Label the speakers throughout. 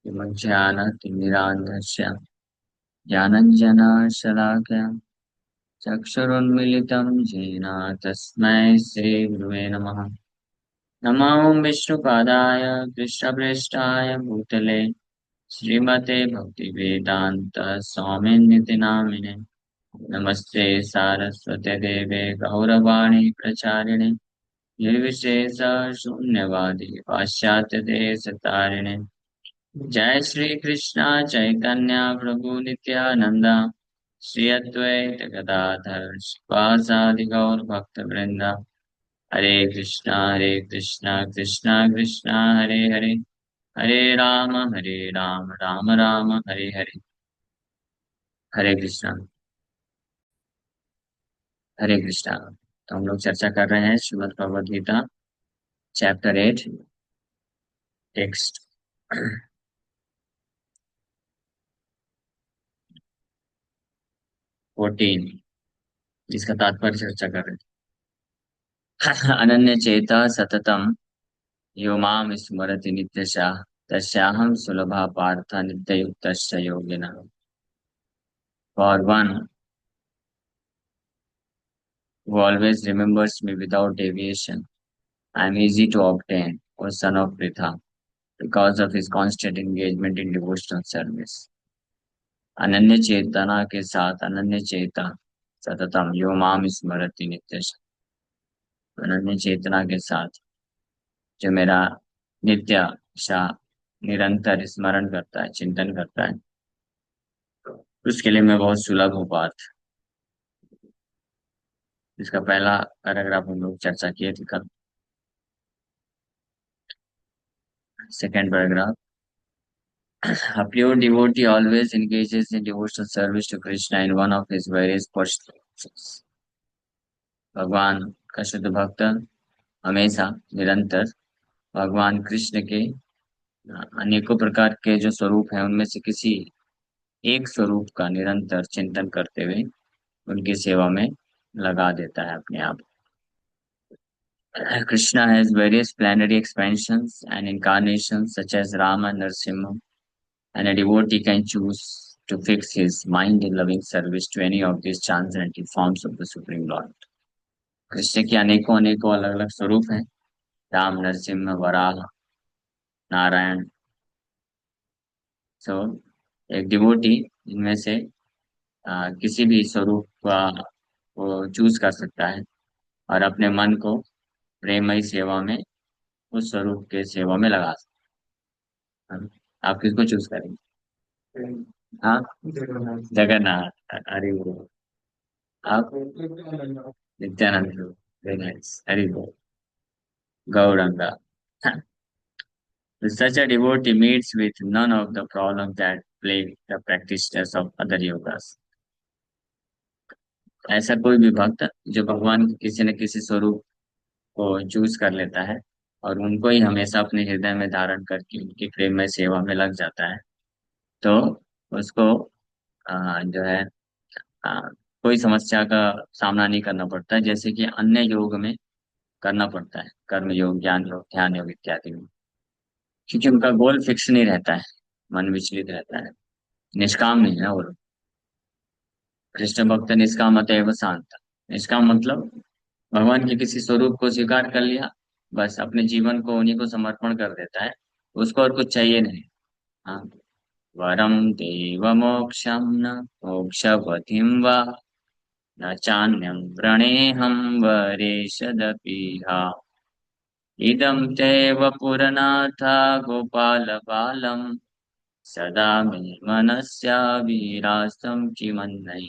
Speaker 1: ज्ञानतिमिरान्धस्य ज्ञानञ्जनशलाकया चक्षुरुन्मीलितं येन तस्मै श्रीगुरुवे नमः। नमो विष्णुपादाय कृष्णप्रेष्ठाय भूतले श्रीमते भक्तिवेदान्त स्वामिनिति नामिने। नमस्ते सारस्वते देवे गौरवाणी प्रचारिणे निर्विशेष शून्यवादी पाश्चात्य देश तारिणे। जय श्री कृष्णा चैतन्य प्रभु नित्यानंद श्री अद्वैत गदाधर श्रीवासादि गौर भक्त वृंदा। हरे कृष्णा कृष्णा कृष्णा हरे हरे, हरे राम राम राम हरे हरे। हरे कृष्णा। हरे कृष्णा। तो हम लोग चर्चा कर रहे हैं श्रीमद् भगवद गीता चैप्टर 8 टेक्स्ट 14, जिसका तात्पर्य चर्चा कर रहे थे। अनन्य चेता सततम यो माम स्मरति नित्यशः तस्याहं सुलभा पार्थ नित्ययुक्तस्य योगिनः। For one who always remembers me without deviation, I am easy to obtain, O son of Pritha, because of his constant engagement in devotional service. अनन्य चेतना के साथ अनन्य चेता सततम यो माम स्मरति नित्यशः। अनन्य चेतना के साथ जो मेरा नित्य शा निरंतर स्मरण करता है, चिंतन करता है, उसके लिए मैं बहुत सुलभ हूँ पार्थ। इसका पहला पैराग्राफ हम लोग चर्चा किए थे कल। Second paragraph. A pure devotee always engages in devotional service to Krishna in one of his various postures. भगवान का शुद्ध भक्त हमेशा निरंतर भगवान कृष्ण के अनेकों प्रकार के जो स्वरूप हैं उनमें से किसी एक स्वरूप का निरंतर चिंतन करते हुए उनकी सेवा में लगा देता है अपने आप। Krishna has various planetary expansions and incarnations such as Rama and Narasimha, and a devotee can choose to fix his mind in loving service to any of these transcendental forms of the Supreme Lord. Krishna के अनेकों अनेकों अलग अलग स्वरूप हैं, राम, नरसिम्हा, वराह, नारायण। सो एक devotee इनमें से किसी भी स्वरूप का वो चूज कर सकता है और अपने मन को प्रेमयी सेवा में उस स्वरूप के सेवा में लगा सकता है। आप किसको चूज करेंगे? हाँ, जगन्नाथ। हरि बोल। आप? नित्यानंद। वेरी नाइस, हरि बोल। Gauranga. Such a devotee meets with none of the problems that plague the practitioners of other yogas. ऐसा कोई भी भक्त जो भगवान के किसी न किसी स्वरूप को चूज कर लेता है और उनको ही हमेशा अपने हृदय में धारण करके उनकी प्रेम में सेवा में लग जाता है, तो उसको जो है आ, कोई समस्या का सामना नहीं करना पड़ता है, जैसे कि अन्य योग में करना पड़ता है, कर्म योग, ज्ञान योग, ध्यान योग इत्यादि में, क्योंकि उनका गोल फिक्स नहीं रहता है, मन विचलित रहता है, निष्काम नहीं है। और कृष्ण भक्त निष्काम एवं शांत। निष्काम मतलब भगवान के किसी स्वरूप को स्वीकार कर लिया, बस अपने जीवन को उन्हीं को समर्पण कर देता है, उसको और कुछ चाहिए नहीं। हाँ। वरम देव मोक्षम न मोक्षवतीं वा न चान्यं प्रणेहं वरेशदपीहा इदं तेव पुरनाथ गोपाल बालम सदा मे मनस्या विरास्तम चिमन्नई।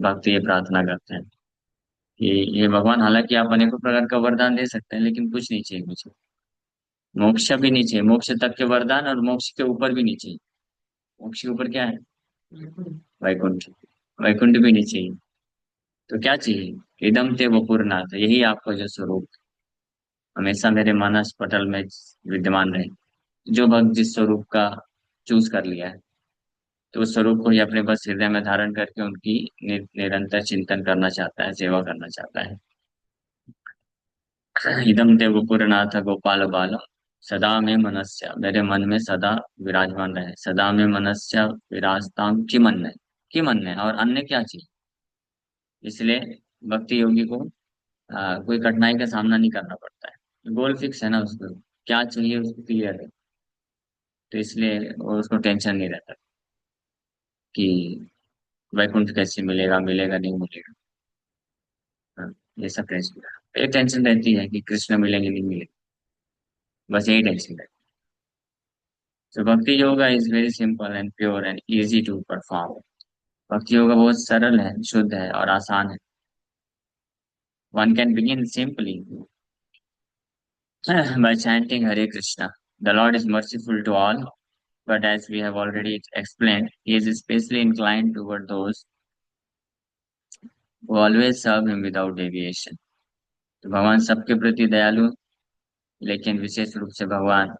Speaker 1: भक्त ये प्रार्थना करते हैं कि ये भगवान, हालांकि आप अनेकों प्रकार का वरदान दे सकते हैं लेकिन कुछ नहीं चाहिए मुझे। मोक्ष भी नहीं चाहिए, मोक्ष तक के वरदान, और मोक्ष के ऊपर भी नहीं चाहिए। मोक्ष के ऊपर क्या है? वैकुंठ। वैकुंठ भी नहीं चाहिए। तो क्या चाहिए? इदम ते वपुरनाथ, यही आपका जो स्वरूप हमेशा मेरे मानस पटल में विद्यमान रहे। जो भक्त जिस स्वरूप का चूज कर लिया है, तो उस स्वरूप को ही अपने बस हृदय में धारण करके उनकी निरंतर चिंतन करना चाहता है, सेवा करना चाहता है। इदम ते वपुरनाथ गोपाल बालम सदा में मनस्य, मेरे मन में सदा विराजमान रहे। सदा में मनस्य विराजताम की मन है, की मन है, और अन्य क्या चाहिए। इसलिए भक्ति योगी को कोई कठिनाई का सामना नहीं करना पड़ता है। गोल फिक्स है ना उसको, क्या चाहिए उसको क्लियर है। तो इसलिए वो उसको टेंशन नहीं रहता कि वैकुंठ कैसे मिलेगा, मिलेगा नहीं मिलेगा। हाँ, ये सब टेंशन, एक टेंशन रहती है कि कृष्ण मिलेंगे नहीं मिलेंगे, बस यही टेंशन रहती है। तो bhakti yoga is very simple and pure and easy to perform. Bhakti yoga बहुत सरल है, शुद्ध है और आसान है। One can begin simply by chanting Hare Krishna. The Lord is merciful to all, but as we have already explained, He is especially inclined toward those who always serve Him without deviation. तो भगवान सबके प्रति दयालु, लेकिन विशेष रूप से भगवान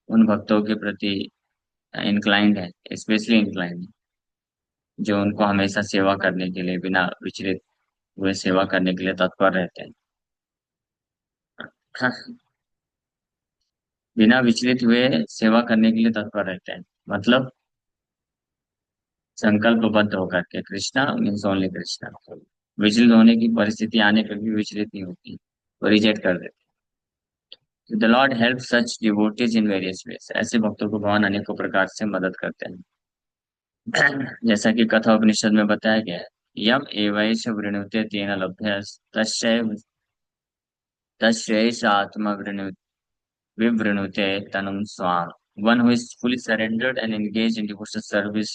Speaker 1: उन भक्तों के प्रति इंक्लाइंड है, स्पेशली इंक्लाइंड, जो उनको हमेशा सेवा करने के लिए, बिना विचलित हुए सेवा करने के लिए तत्पर रहते हैं। हाँ, बिना विचलित हुए सेवा करने के लिए तत्पर रहते हैं, मतलब संकल्पबद्ध होकर के। Krishna means only Krishna. विचलित होने की परिस्थिति आने पर भी विचलित नहीं होती, वो रिजेक्ट कर देते। The Lord help such devotees in various ways, ऐसे भक्तों को भगवान अनेकों प्रकार से मदद करते हैं। जैसा कि कथा उपनिषद में बताया गया है, यम एवैष वृणुते तेन लभ्य तस्यैव तस्यैष आत्मा विवृणुते तनुम स्वाम। One who is fully surrendered and engaged in devotional service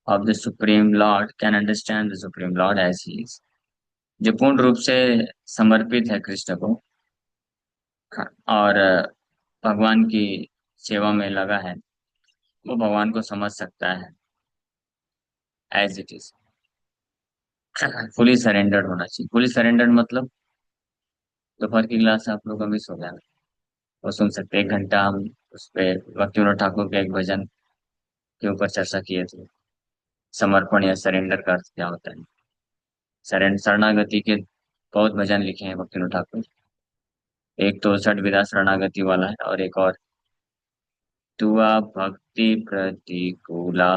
Speaker 1: of the Supreme Lord can understand the Supreme Lord as he is. जो पूर्ण रूप से समर्पित है कृष्ण को, और भगवान की सेवा में लगा है, वो भगवान को समझ सकता है as it is. Fully surrendered होना चाहिए। फुली सरेंडर्ड मतलब दोपहर की क्लास आप लोग मिस हो गया, वो सुन सकते हैं। 1 घंटा हम उस पे भक्ति विनोद ठाकुर के एक भजन के ऊपर चर्चा किए थे, समर्पण या सरेंडर का अर्थ क्या होता है। सरेंडर, शरणागति के बहुत भजन लिखे हैं भक्ति विनोद ठाकुर। एक तो षड्विधा शरणागति वाला है, और एक और तुआ भक्ति प्रतिकूला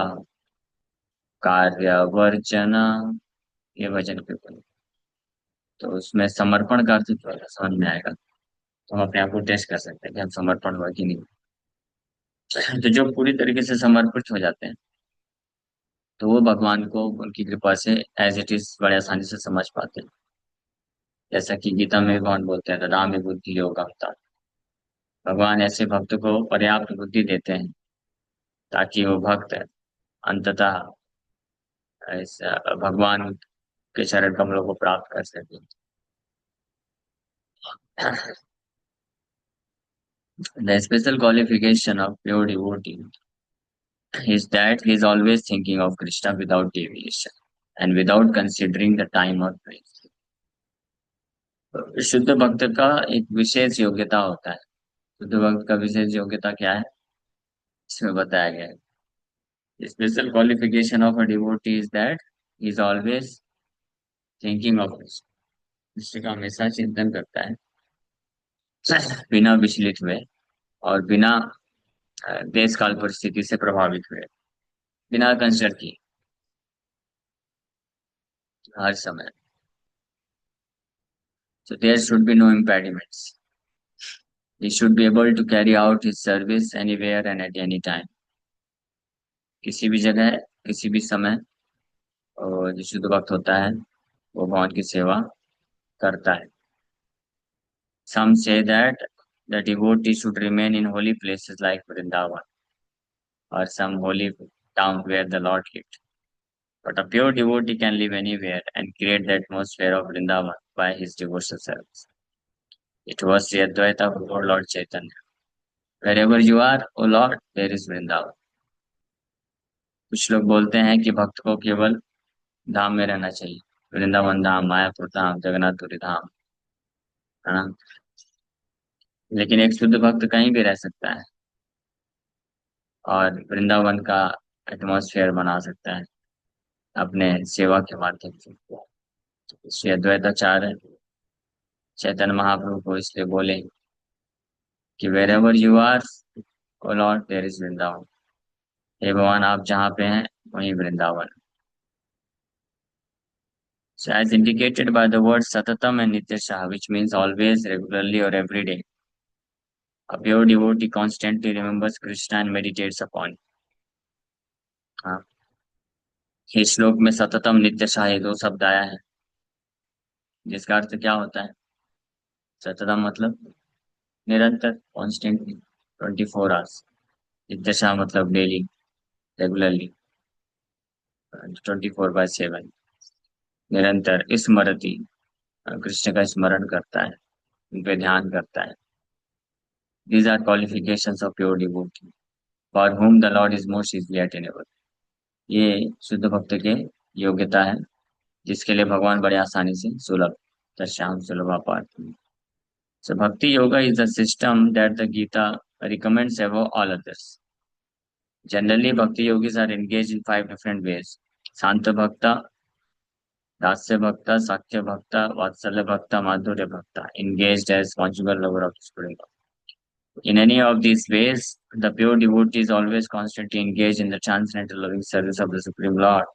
Speaker 1: कार्य वर्जना, ये भजन के ऊपर। तो उसमें समर्पण का अर्थ थोड़ा सा समझ में आएगा, तो हम अपने आप को टेस्ट कर सकते हैं कि हम समर्पण हुआ कि नहीं। तो जो पूरी तरीके से समर्पित हो जाते हैं, तो वो भगवान को उनकी कृपा से एज इट इज बड़े आसानी से समझ पाते हैं। जैसा कि गीता में भगवान बोलते हैं, राम बुद्धि योग अवतार। भगवान ऐसे भक्त को पर्याप्त बुद्धि देते हैं ताकि वो भक्त अंततः भगवान के चरण कमलों को प्राप्त कर सके। The special qualification of pure devotee is that he is always thinking of Krishna without deviation and without considering the time or place. शुद्ध भक्त का एक विशेष योग्यता होता है। शुद्ध भक्त का विशेष योग्यता क्या है, इसमें बताया गया है। Special qualification of a devotee is that he is always thinking of Krishna, Krishna का हमेशा चिंतन करता है, बिना विचलित हुए और बिना देश काल परिस्थिति से प्रभावित हुए, बिना कंसिडर किए, हर समय। So there should be no impediments. He should be able to carry out his service anywhere and at any time. किसी भी जगह, किसी भी समय, और जो शुद्ध भक्त होता है वो भगवान की सेवा करता है। Some say that the devotee should remain in holy places like Vrindavan or some holy town where the Lord lived. But a pure devotee can live anywhere and create the atmosphere of Vrindavan by his devotional service. It was the Advaita of Lord Chaitanya. Wherever you are, O Lord, there is Vrindavan. कुछ लोग बोलते हैं कि भक्त को केवल धाम में रहना चाहिए, वृंदावन धाम, मायापुर धाम, जगन्नाथपुरी धाम, है ना। लेकिन एक शुद्ध भक्त कहीं भी रह सकता है और वृंदावन का एटमॉस्फेयर बना सकता है अपने सेवा के माध्यम से। श्री अद्वैताचार्य चैतन्य महाप्रभु को इसलिए बोले कि wherever you are, O lord there is Vrindavan. हे भगवान, आप जहाँ पे हैं वहीं Vrindavan. So as indicated by the word satatam and nityasha, which means always, regularly or every day, a pure devotee constantly remembers Krishna and meditates upon it. हाँ, इस श्लोक में सततम नित्यशा ये दो शब्द आया है, जिसका अर्थ क्या होता है? सततम मतलब निरंतर, कॉन्स्टेंटली, 24 आवर्स। नित्यशा मतलब डेली, रेगुलरली, 24/7, निरंतर स्मरति, कृष्ण का स्मरण करता है, उन पे ध्यान करता है। These are qualifications of pure devotee for whom the Lord is most easily attainable। ये शुद्ध भक्त के योग्यता है, जिसके लिए भगवान बड़े आसानी से सुलभ, तस्याम सुलभ Partha. So bhakti yoga is a system that the Gita recommends above all others. Generally, bhakti yogis are engaged in 5 different ways: Santa Bhakta, Dasya Bhakta, Sakya Bhakta, Vatsalya Bhakta, Madhurya Bhakta, engaged as conjugal lover of the Supreme Lord. In any of these ways, the pure devotee is always constantly engaged in the transcendental loving service of the Supreme Lord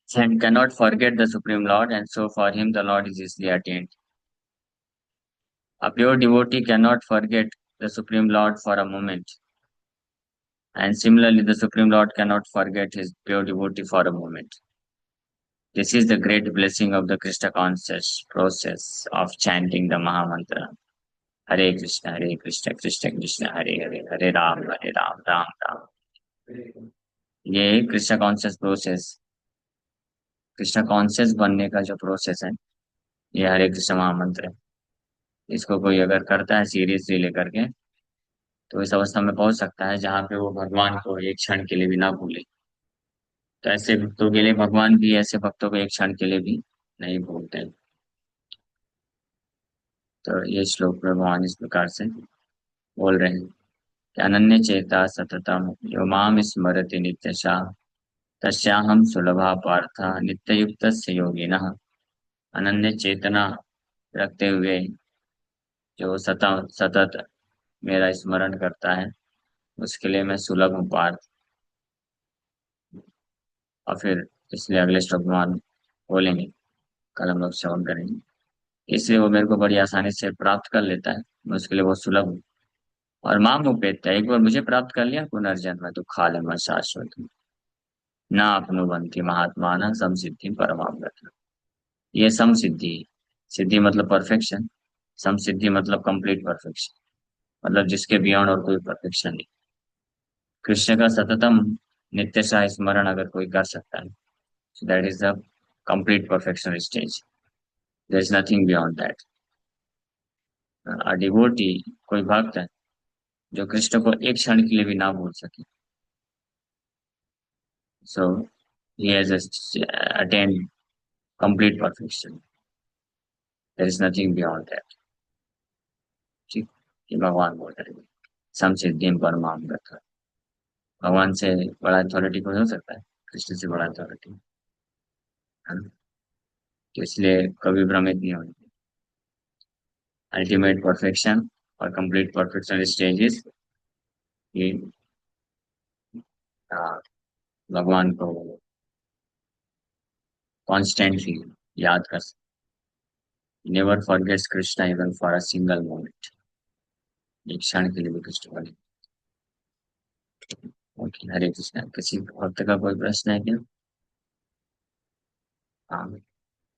Speaker 1: and cannot forget the Supreme Lord, and so for him the Lord is easily attained. A pure devotee cannot forget the Supreme Lord for a moment, and similarly, the Supreme Lord cannot forget his pure devotee for a moment. This is the great blessing of the Krishna conscious process of chanting the Mahamantra. Hare Krishna, Krishna Krishna, Hare Hare, Hare Ram, Ram Ram। ये Krishna conscious process, Krishna conscious बनने का जो process है, ये हरे कृष्ण महामंत्र है। इसको कोई अगर करता है सीरियसली लेकर के, तो इस अवस्था में पहुंच सकता है जहाँ पे वो भगवान को एक क्षण के लिए भी ना भूले। तो ऐसे भक्तों के लिए भगवान भी ऐसे भक्तों को एक क्षण के लिए भी नहीं भूलते। तो ये श्लोक में भगवान इस प्रकार से बोल रहे हैं कि अनन्य चेता सततम यो माम स्मरति नित्यशा तस्याहम सुलभा पार्थ नित्य युक्त योगिनः। अनन्य चेतना रखते हुए जो सतत मेरा स्मरण करता है, उसके लिए मैं सुलभ हूँ पार्थ। और फिर इसलिए अगले श्लोक भगवान बोलेंगे, कल हम लोग श्रवण करेंगे, इसलिए वो मेरे को बड़ी आसानी से प्राप्त कर लेता है, मैं उसके लिए बहुत सुलभ हूँ। और माम उपेत्य, एक बार मुझे प्राप्त कर लिया, पुनर्जन्म दुखालय शाश्वत ना अपनुवंति महात्मा न समसिद्धि परमागत। ये समसिद्धि, सिद्धि मतलब परफेक्शन, समसिद्धि मतलब कंप्लीट परफेक्शन, मतलब जिसके बियॉन्ड और कोई परफेक्शन नहीं। कृष्ण का सततम नित्य स्मरण अगर कोई कर सकता है, that is the complete perfection stage, there is nothing beyond that. A devotee, कोई भक्त है जो कृष्ण को एक क्षण के लिए भी ना भूल सके, so he has attained complete perfection, there is nothing beyond that. ठीक, ये भगवान बोल रहे हैं, समसिद्धि परमाम गतः। भगवान से बड़ा अथॉरिटी कोई हो सकता है? कृष्ण से बड़ा अथॉरिटी है ना? तो इसलिए कभी भ्रमित नहीं होंगे। अल्टीमेट परफेक्शन और कंप्लीट परफेक्शन स्टेजेस, ये आ, भगवान को कॉन्स्टेंटली याद कर सकते। Never forgets Krishna even for a single moment, एक क्षण के लिए भी कृष्ण बने। ओके, हरे कृष्णा। किसी भक्त का कोई प्रश्न है क्या? हाँ।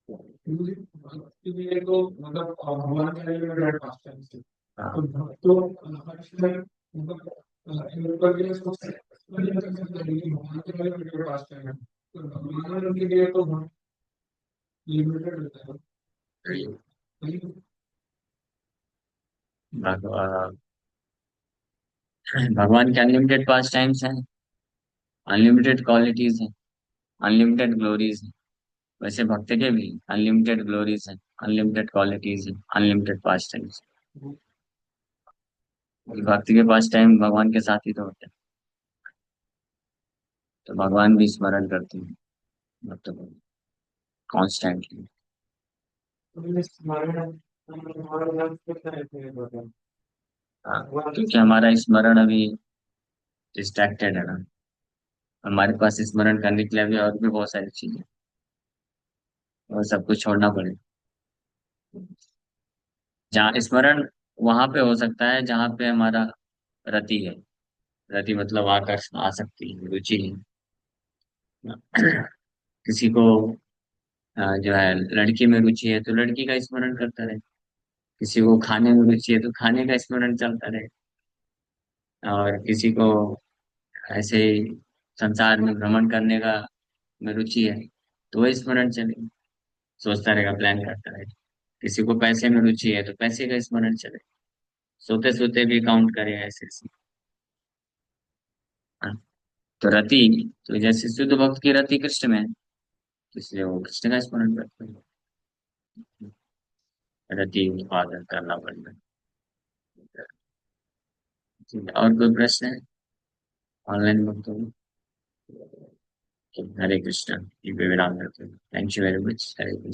Speaker 2: ये तो मतलब भगवान के लिए भी पास टाइम से
Speaker 1: हाँ।
Speaker 2: तो भक्तों हर समय मतलब ऊपर के लिए सोचते हैं भगवान के लिए भी पास टाइम है, तो भगवान के लिए तो लिमिटेड होता है।
Speaker 1: भगवान भगवान के अनलिमिटेड पास टाइम्स हैं, अनलिमिटेड क्वालिटीज हैं, अनलिमिटेड ग्लोरीज हैं। वैसे भक्त के भी अनलिमिटेड ग्लोरीज हैं, अनलिमिटेड क्वालिटीज हैं, अनलिमिटेड पास टाइम्स। भक्त के पास टाइम भगवान के साथ ही तो होते हैं, तो भगवान भी स्मरण करते हैं भक्त को कॉन्स्टेंटली।
Speaker 2: तो स्मरण हमारे यहाँ कितना रहते हैं टोटल?
Speaker 1: हाँ, क्योंकि हमारा स्मरण अभी डिस्ट्रैक्टेड है ना। हमारे पास स्मरण करने के लिए अभी और भी बहुत सारी चीजें, और सब कुछ छोड़ना पड़ेगा। जहाँ स्मरण वहां पे हो सकता है जहाँ पे हमारा रति है। रति मतलब आकर्षण, आसक्ति, रुचि है। किसी को जो है लड़की में रुचि है तो लड़की का स्मरण करता रहे। किसी को खाने में रुचि है तो खाने का स्मरण चलता रहे। और किसी को ऐसे ही संसार में भ्रमण करने का में रुचि है तो वही स्मरण चले, सोचता रहेगा, प्लान करता रहेगा। किसी को पैसे में रुचि है तो पैसे का स्मरण चले, सोते सोते भी काउंट करे ऐसे ऐसे। हाँ, तो रति, तो जैसे शुद्ध भक्त की रति कृष्ण में है, तो इसलिए वो कृष्ण का स्मरण करते हैं। रति उत्पादन करना पड़ता है। ठीक है, और कोई प्रश्न है ऑनलाइन भक्तों में? Hare Krishna, thank you very much, Hare Krishna.